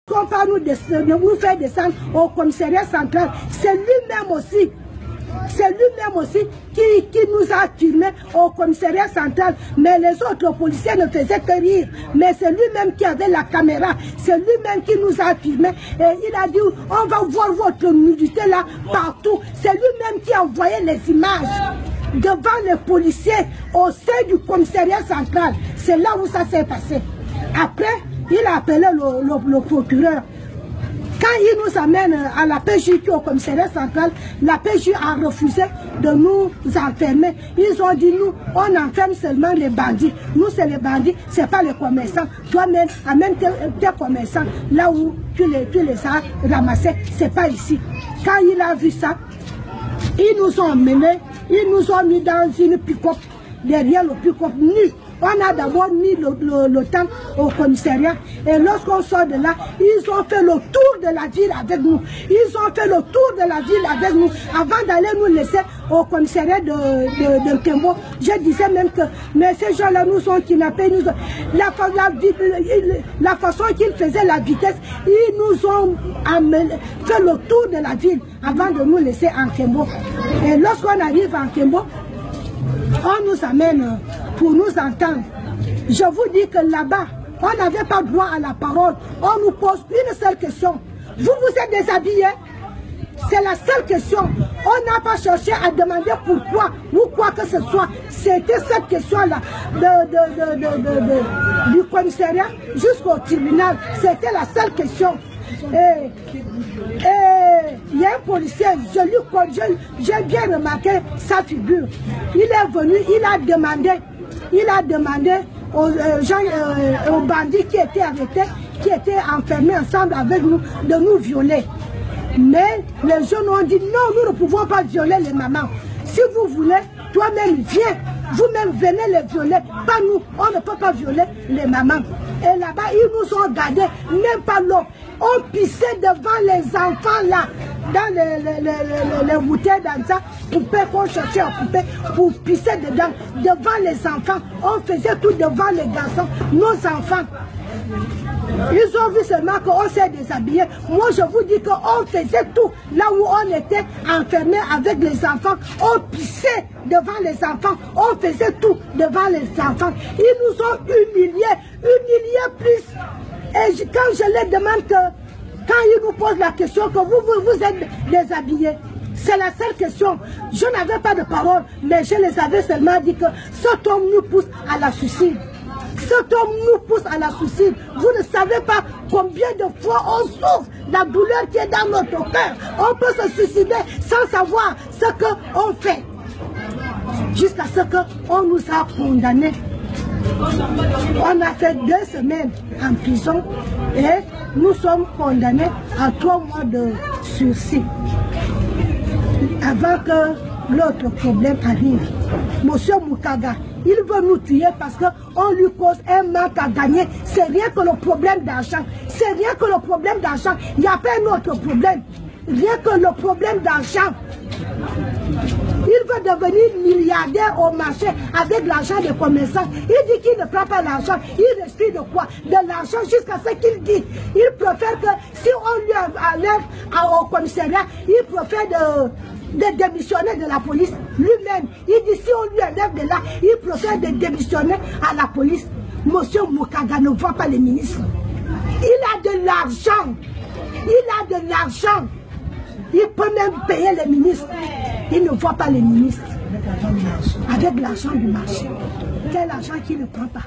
qu'on va nous faire descendre au commissariat central, c'est lui-même aussi. C'est lui-même aussi qui nous a filmés au commissariat central. Mais les autres policiers ne faisaient que rire. Mais c'est lui-même qui avait la caméra. C'est lui-même qui nous a filmés. Et il a dit, on va voir votre nudité là partout. C'est lui-même qui a envoyé les images devant les policiers au sein du commissariat central. C'est là où ça s'est passé. Après, il a appelé le procureur. Quand il nous amène à la PJ au commissariat central, la PJ a refusé de nous enfermer. Ils ont dit, nous, on enferme seulement les bandits. Nous, c'est les bandits, ce n'est pas les commerçants. Toi-même, amène tes commerçants là où tu les as ramassés. Ce n'est pas ici. Quand il a vu ça, ils nous ont emmenés, ils nous ont mis dans une pick-up, derrière le pick-up nu. On a d'abord mis le temps au commissariat et lorsqu'on sort de là, ils ont fait le tour de la ville avec nous. Ils ont fait le tour de la ville avec nous avant d'aller nous laisser au commissariat de Kembo. Je disais même que mais ces gens-là nous ont kidnappés. La façon qu'ils faisaient la vitesse, ils nous ont fait le tour de la ville avant de nous laisser en Kembo. Et lorsqu'on arrive en Kembo, on nous amène pour nous entendre. Je vous dis que là-bas, on n'avait pas droit à la parole. On nous pose une seule question. Vous êtes déshabillés? C'est la seule question. On n'a pas cherché à demander pourquoi ou quoi que ce soit. C'était cette question-là du commissariat jusqu'au tribunal. C'était la seule question. Et il y a un policier, j'ai bien remarqué sa figure. Il est venu, il a demandé aux gens, aux bandits qui étaient arrêtés, qui étaient enfermés ensemble avec nous, de nous violer. Mais les jeunes ont dit non, nous ne pouvons pas violer les mamans. Si vous voulez, toi-même viens, vous-même venez les violer. Pas nous, on ne peut pas violer les mamans. Et là-bas, ils nous ont gardés, même pas l'eau. On pissait devant les enfants là, dans les bouteilles dans ça, poupées qu'on cherchait à poupée, pour pisser dedans, devant les enfants. On faisait tout devant les garçons, nos enfants. Ils ont vu seulement qu'on s'est déshabillé. Moi, je vous dis qu'on faisait tout. Là où on était enfermé avec les enfants, on pissait devant les enfants. On faisait tout devant les enfants. Ils nous ont humiliés plus. Et quand je les demande quand ils nous posent la question que vous êtes déshabillés, c'est la seule question. Je n'avais pas de parole, mais je les avais seulement dit que cet homme nous pousse à la suicide. Cet homme nous pousse à la suicide. Vous ne savez pas combien de fois on souffre la douleur qui est dans notre cœur. On peut se suicider sans savoir ce qu'on fait. Jusqu'à ce qu'on nous a condamnés. On a fait 2 semaines en prison et nous sommes condamnés à 3 mois de sursis. Avant que l'autre problème arrive. Monsieur Mukaga, il veut nous tuer parce qu'on lui cause un manque à gagner. C'est rien que le problème d'argent. C'est rien que le problème d'argent. Il n'y a pas un autre problème. Rien que le problème d'argent. Il veut devenir milliardaire au marché avec l'argent des commerçants. Il dit qu'il ne prend pas l'argent. Il respire de quoi? De l'argent jusqu'à ce qu'il dit. Il préfère que si on lui enlève au commissariat, il préfère de démissionner de la police lui-même. Il dit si on lui enlève de là, il préfère de démissionner à la police. Monsieur Mukaga ne voit pas les ministres. Il a de l'argent. Il a de l'argent. Il peut même payer les ministres. Il ne voit pas les ministres. Avec l'argent du marché. Quel argent qu'il ne prend pas.